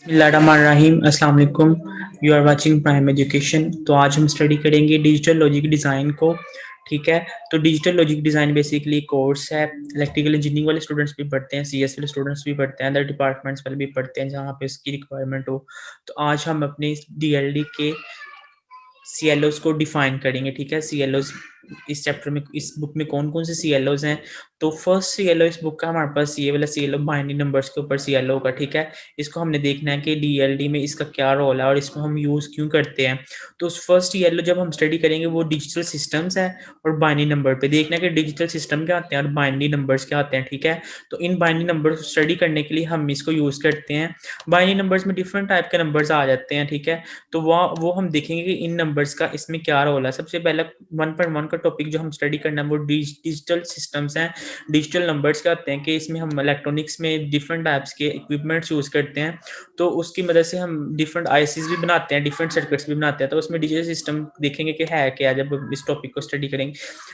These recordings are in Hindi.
बिस्मिल्लाहिर्रहमानिर्रहीम। अस्सलाम वालेकुम। You are watching Prime Education. तो आज हम स्टडी करेंगे डिजिटल लॉजिक डिज़ाइन को। ठीक है, तो digital logic design basically course है। इलेक्ट्रिकल इंजीनियरिंग वाले स्टूडेंट्स भी पढ़ते हैं, सीएस वाले स्टूडेंट्स भी पढ़ते हैं, अदर डिपार्टमेंट्स वाले भी पढ़ते हैं जहाँ पे इसकी रिक्वायरमेंट हो। तो आज हम अपने डीएलडी के सी एल ओज़ को डिफाइन करेंगे। ठीक है, सी एल ओज़ इस चैप्टर में, इस बुक में कौन कौन से सी एल ओज़ हैं। तो फर्स्ट सी एल ओ इस बुक का हमारे पास ये वाला C L O binary numbers के ऊपर सी एल ओ का। ठीक है, इसको हमने देखना है कि डी एल डी में इसका क्या रोल है और इसको हम यूज़ क्यों करते हैं। तो उस फर्स्ट सी एल ओ जब हम स्टडी करेंगे वो डिजिटल सिस्टम्स है और बाइनरी नंबर पे देखना है कि डिजिटल सिस्टम क्या आते हैं और बाइनरी नंबर्स क्या आते हैं। ठीक है, तो इन बाइनरी नंबर्स स्टडी करने के लिए हम इसको यूज़ करते हैं। बाइनरी नंबर्स में डिफरेंट टाइप के नंबर्स आ जाते हैं। ठीक है, तो वो हम देखेंगे कि इन नंबर्स का इसमें क्या रोल है। सबसे पहला 1.1 का टॉपिक जो हम स्टडी करना है वो डिजिटल सिस्टम्स हैं। डिजिटल नंबर्स क्या होते हैं कि इसमें हम इलेक्ट्रॉनिक्स में डिफरेंट टाइप्स के इक्विपमेंट्स यूज़ करते हैं, तो उसकी मदद से हम डिफरेंट आईसीज भी बनाते हैं, डिफरेंट सर्किट्स भी बनाते हैं। तो उसमें डिजिटल सिस्टम देखेंगे कि है क्या जब इस टॉपिक को स्टडी करेंगे।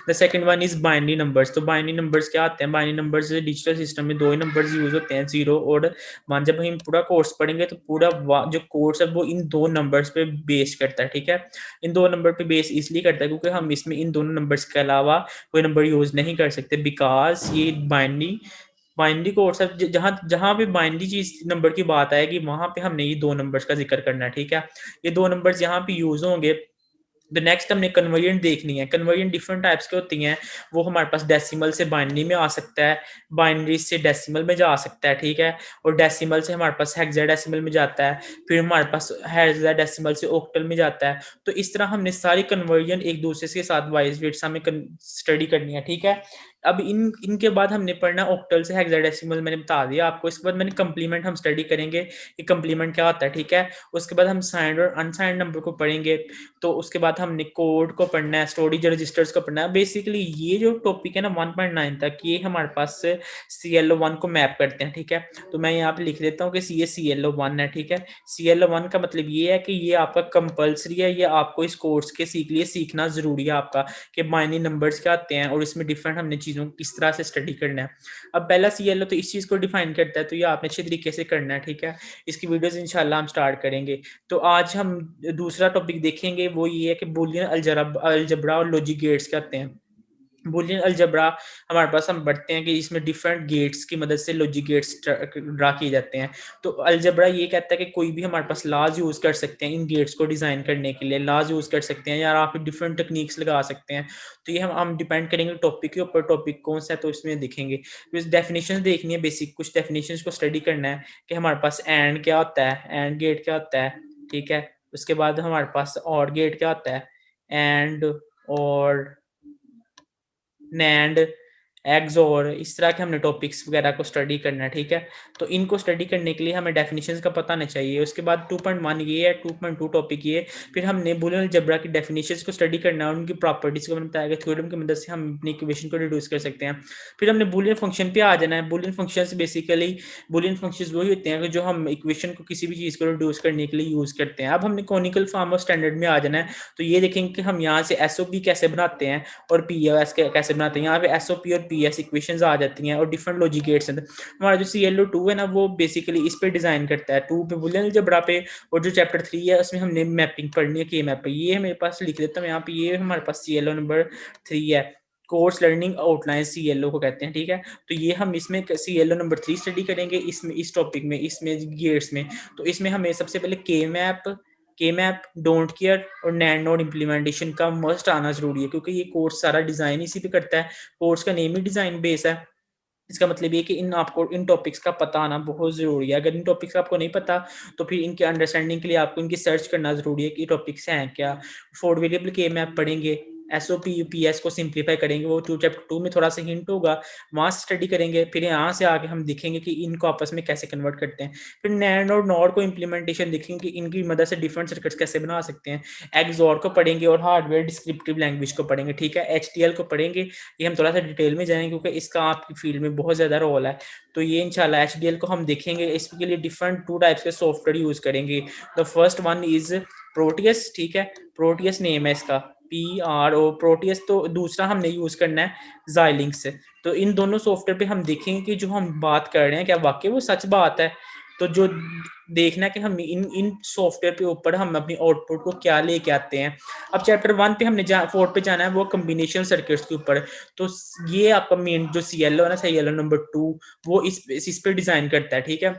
The second one is binary numbers. तो बाइनरी नंबर्स क्या आते हैं? बाइनरी नंबर्स डिजिटल सिस्टम में दो ही नंबर्स यूज होते हैं, जीरो और वन। जब हम पूरा कोर्स पढ़ेंगे तो पूरा जो कोर्स है वो इन दो नंबर्स पे बेस करता है। ठीक है, इन दो नंबर पे बेस इसलिए करता है क्योंकि हम इसमें इन दोनों नंबर्स के अलावा कोई नंबर यूज नहीं कर सकते, बिकॉज ये बाइनरी बाइनरी कोर्स है। जहाँ जहाँ पे बाइनरी चीज नंबर की बात आएगी वहां पे हमने ये दो नंबर्स का जिक्र करना है। ठीक है, ये दो नंबर्स यहाँ पे यूज होंगे। द नेक्स्ट हमने कन्वर्जेंट देखनी है। कन्वर्जेंट डिफरेंट टाइप्स की होती हैं। वो हमारे पास डेसिमल से बाइनरी में आ सकता है, बाइनरी से डेसिमल में जा सकता है। ठीक है, और डेसिमल से हमारे पास हेक्साडेसिमल में जाता है, फिर हमारे पास हेक्साडेसिमल से ऑक्टल में जाता है। तो इस तरह हमने सारी कन्वर्जन एक दूसरे के साथ वाइज वेट्स हमें स्टडी करनी है। ठीक है, अब इनके बाद हमने पढ़ना ऑक्टल से हेक्साडेसिमल, मैंने बता दिया आपको। इसके बाद मैंने कंप्लीमेंट हम स्टडी करेंगे कि कंप्लीमेंट क्या होता है। ठीक है, उसके बाद हम साइंड और अनसाइंड नंबर को पढ़ेंगे। तो उसके बाद हमने कोड को पढ़ना है, स्टोरेज रजिस्टर्स को पढ़ना है। बेसिकली ये जो टॉपिक है ना 1.9 तक, ये हमारे पास सी एल ओ वन को मैप करते हैं। ठीक है, तो मैं यहाँ पे लिख देता हूँ कि ये सी एल ओ वन है। ठीक है, सी एल ओ वन का मतलब ये है कि ये आपका कंपल्सरी है, ये आपको इस कोर्स के लिए सीखना जरूरी है आपका, कि बाइनरी नंबर्स क्या आते हैं और इसमें डिफरेंट हमने चीज़ों को किस तरह से स्टडी करना है। अब पहला सी एल ओ तो इस चीज़ को डिफाइन करता है, तो ये आपने अच्छे तरीके से करना है। ठीक है, इसकी वीडियोज इंशाल्लाह हम स्टार्ट करेंगे। तो आज हम दूसरा टॉपिक देखेंगे, वो ये है कि बूलियन अलजबरा और लॉजिक गेट्स क्या होते हैं। बूलियन अलजबरा हमारे पास हम पढ़ते हैं कि इसमें डिफरेंट गेट्स की मदद से लॉजिक गेट्स ड्रा किए जाते हैं। तो अलजबरा ये कहता है कि कोई भी हमारे पास लाज यूज कर सकते हैं इन गेट्स को डिजाइन करने के लिए, लाज यूज कर सकते हैं या आप डिफरेंट टेक्निक्स लगा सकते हैं। तो ये हम डिपेंड करेंगे टॉपिक के ऊपर, टॉपिक कौन सा है तो इसमें देखेंगे। डेफिनेशन देखनी है, बेसिक कुछ डेफिनेशन को स्टडी करना है कि हमारे पास एंड क्या होता है, एंड गेट क्या होता है। ठीक है, उसके बाद हमारे पास और गेट क्या होता है, एंड और नैंड एग्स, और इस तरह के हमने टॉपिक्स वगैरह को स्टडी करना है। ठीक है, तो इनको स्टडी करने के लिए हमें डेफिनेशंस का पता होना चाहिए। उसके बाद 2.1 ये है, 2.2 टॉपिक ये। फिर हमने बूलियन अलजेब्रा की डेफिनेशंस को स्टडी करना है, उनकी प्रॉपर्टीज को मैंने बताया, थ्योरम की मदद से हम अपनी इक्वेशन को रिड्यूस कर सकते हैं। फिर हमने बूलियन फंक्शन पे आ जाना है। Boolean functions basically, Boolean functions वही होते हैं जो हम इक्वेशन को किसी भी चीज़ को रिड्यूस करने के लिए यूज़ करते हैं। अब हमने कॉनिकल फॉर्म और स्टैंडर्ड में आ जाना है। तो ये देखेंगे कि हम यहाँ से एस ओ पी कैसे बनाते हैं और पी एस कैसे बनाते हैं। यहाँ पे एस ओ पी और पी एस इक्वेशंस आ जाती हैं और डिफरेंट लॉजिक गेट्स हैं। हमारा जो सी एल ओ टू है ना वो बेसिकली इस पे डिजाइन करता है, टू पे बूलियन अलजेब्रा पे। और जो चैप्टर 3 है उसमें हमने मैपिंग पढ़नी है, के मैप पे। ये मेरे पास लिख देता हूँ यहाँ पे, ये हमारे पास सी एल ओ नंबर 3 है, course learning outline C L O को कहते हैं। ठीक है, तो ये हम इसमें C L O number 3 study करेंगे इसमें, इस टॉपिक में, इसमें गेट्स में। तो इसमें हमें सबसे पहले के मैप, डोंट केयर और नैंड नोड इम्प्लीमेंटेशन का मस्ट आना जरूरी है, क्योंकि ये कोर्स सारा डिजाइन इसी पे करता है। कोर्स का नेम ही डिजाइन बेस है। इसका मतलब ये कि इन आपको इन टॉपिक्स का पता आना बहुत ज़रूरी है। अगर इन टॉपिक्स का आपको नहीं पता तो फिर इनके अंडरस्टैंडिंग के लिए आपको इनकी सर्च करना ज़रूरी है कि टॉपिक्स हैं क्या। फोर्ड वेरिएबल के मैप पढ़ेंगे, S O P U P S को सिंप्लीफाई करेंगे, वो चैप्टर 2 में थोड़ा सा हिंट होगा, वहाँ से स्टडी करेंगे। फिर यहाँ से आगे हम देखेंगे कि इनको आपस में कैसे कन्वर्ट करते हैं। फिर नैंड और नॉर को इम्प्लीमेंटेशन देखेंगे कि इनकी मदद से डिफरेंट सर्किट्स कैसे बना सकते हैं। एक्सऑर को पढ़ेंगे और हार्डवेयर डिस्क्रिप्टिव लैंग्वेज को पढ़ेंगे। ठीक है, एच टी एल को पढ़ेंगे, ये हम थोड़ा सा डिटेल में जाएंगे क्योंकि इसका आपकी फील्ड में बहुत ज़्यादा रोल है। तो ये इंशाल्लाह एचडीएल को हम देखेंगे। इसके लिए डिफरेंट टू टाइप्स के सॉफ्टवेयर यूज करेंगे। The first one is Proteus. ठीक है, प्रोटियस नेम है इसका, पी आर ओ प्रोटियस। तो दूसरा हमने यूज करना है Xilinx से। तो इन दोनों सॉफ्टवेयर पे हम देखेंगे कि जो हम बात कर रहे हैं क्या वाकई वो सच बात है। तो जो देखना है कि हम इन इन सॉफ्टवेयर के ऊपर हम अपनी आउटपुट को क्या लेके आते हैं। अब चैप्टर 1 पे हमने 4 पे जाना है, वो कॉम्बिनेशन सर्किट्स के ऊपर। तो ये आपका मेन जो CLO है ना, CLO नंबर 2, वो इस पे डिजाइन करता है, ठीक है।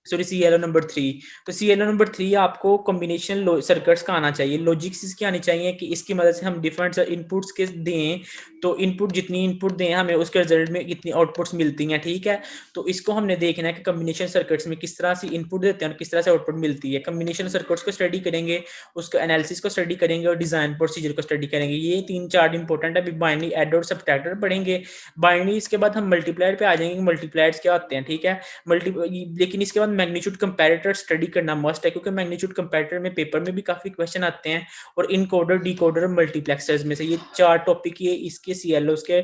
Sorry, CLO number 3। तो CLO नंबर 3 आपको कॉम्बिनेशन सर्किट्स का आना चाहिए, लॉजिक्स इसकी आनी चाहिए कि इसकी मदद से हम डिफरेंट इनपुट्स के दें, तो इनपुट जितनी इनपुट दें हमें उसके रिजल्ट में कितनी आउटपुट्स मिलती हैं, ठीक है। तो इसको हमने देखना है कि कॉम्बिनेशन सर्किट्स में किस तरह से इनपुट देते हैं और किस तरह से आउटपुट मिलती है। कॉम्बिनेशन सर्किट्स को स्टडी करेंगे, उसका एनालिसिस को स्टडी करेंगे और डिजाइन प्रोसीजर को स्टडी करेंगे। ये 3-4 इंपॉर्टेंट है। अभी बाइनरी, ऐड और सब्ट्रैक्टर पढ़ेंगे। बाइनरी इसके बाद हम मल्टीप्लायर पे आ जाएंगे, मल्टीप्लायर्स क्या होते हैं, ठीक है। मल्टी लेकिन इसके बाद मैग्नीट्यूड कंपैरेटर स्टडी करना मस्ट है, क्योंकि मैग्नीट्यूड कंपैरेटर में पेपर में भी काफी क्वेश्चन आते हैं। और इनकोडर, डिकोडर और मल्टीप्लेक्सर्स में से ये 4 टॉपिक, ये इसके CLOs के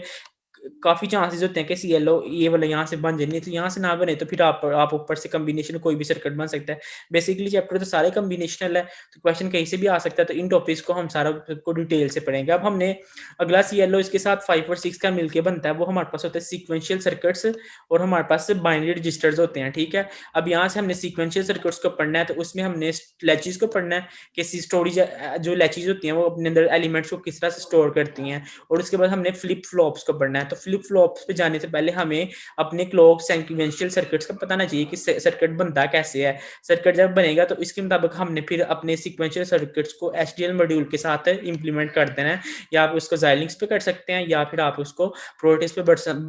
काफी चांसेस होते हैं कि CLO ये वाला यहाँ से बन जाए, तो यहाँ से ना बने तो फिर आप ऊपर से कॉम्बिनेशन कोई भी सर्किट बन सकता है। बेसिकली चैप्टर तो सारे कॉम्बिनेशनल है, तो क्वेश्चन कहीं से भी आ सकता है। तो इन टॉपिक्स को हम सारा को डिटेल से पढ़ेंगे। अब हमने अगला CLO इसके साथ 5 और 6 का मिलकर बनता है, वो हमारे पास होता है सीक्वेंशियल सर्किट्स, और हमारे पास बाइनरी रजिस्टर्स होते हैं, ठीक है। अब यहाँ से हमने सीक्वेंशियल सर्किट्स को पढ़ना है, तो उसमें हमने लैचेस को पढ़ना है कि स्टोरेज, जो लैचेस होती हैं वो अपने अंदर एलिमेंट्स को किस तरह से स्टोर करती हैं। और उसके बाद हमने फ्लिप फ्लॉप्स को पढ़ना है। तो फ्लिप फ्लॉप्स पे जाने से पहले हमें अपने क्लॉक सीक्वेंशियल सर्किट्स का पता होना चाहिए कि सर्किट बनता कैसे है। सर्किट जब बनेगा तो इसके मुताबिक हमने फिर अपने सीक्वेंशियल सर्किट्स को HDL मॉड्यूल के साथ इंप्लीमेंट कर देना है। या आप उसको Xilinx पे कर सकते हैं, या फिर आप उसको Proteus पे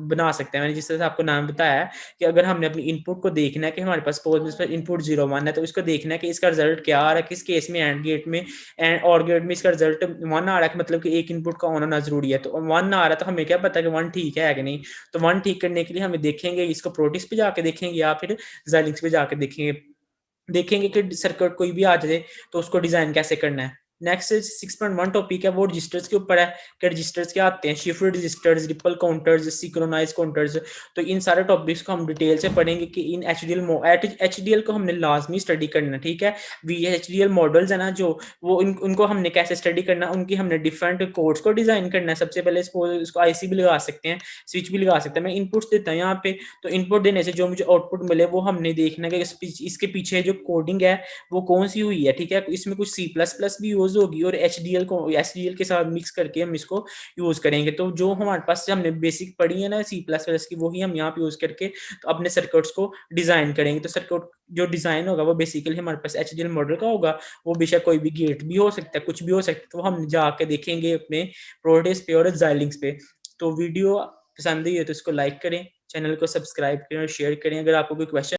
बना सकते हैं। मैंने जिस तरह से आपको नाम बताया है कि अगर हमने अपनी इनपुट को देखना है कि हमारे पास इनपुट 0 1 है, तो इसको देखना है कि इसका रिजल्ट क्या आ रहा है। किस केस में एंड गेट में एंड और गेट में इसका रिजल्ट 1 आ रहा है, मतलब कि एक इनपुट का ऑन होना जरूरी है। तो 1 आ रहा है तो हमें क्या पता कि 1 ठीक है कि नहीं। तो 1 ठीक करने के लिए हमें देखेंगे, इसको Proteus पे जाके देखेंगे या फिर Xilinx पे जाके देखेंगे कि सर्किट कोई भी आ जाए तो उसको डिजाइन कैसे करना है। नेक्स्ट 6.1 टॉपिक है, वो रजिस्टर्स के ऊपर है कि रजिस्टर्स क्या आते हैं, shift registers, ripple counters, synchronize counters. तो इन सारे टॉपिक्स को हम डिटेल से पढ़ेंगे कि इन HDL को हमने लाजमी स्टडी करना, ठीक है। VHDL मॉडल्स है ना जो, वो उनको हमने कैसे स्टडी करना, उनकी हमने डिफरेंट कोड्स को डिजाइन करना है। सबसे पहले इसको IC भी लगा सकते हैं, स्विच भी लगा सकते हैं। मैं इनपुट्स देता हूँ यहाँ पे, तो इनपुट देने से जो मुझे आउटपुट मिले वो हमने देखना है कि इसके पीछे जो कोडिंग है वो कौन सी हुई है, ठीक है। इसमें कुछ C++ भी यूज होगी और HDL के साथ मिक्स करके हम इसको यूज करेंगे। तो जो हमारे पास हमने बेसिक पढ़ी है ना C++ की, वही हम यहाँ पे यूज करके तो अपने सर्किट्स को डिजाइन करेंगे। तो सर्किट जो डिजाइन होगा वो बेसिकली हमारे पास HDL मॉडल का होगा। वो बेशक कोई भी गेट भी हो सकता है, कुछ भी हो सकता है, तो हम जाके देखेंगे अपने Proteus पे और Xilinx पे। तो वीडियो पसंद आई है तो इसको लाइक करें, चैनल को सब्सक्राइब करें और शेयर करें। अगर आपको कोई क्वेश्चन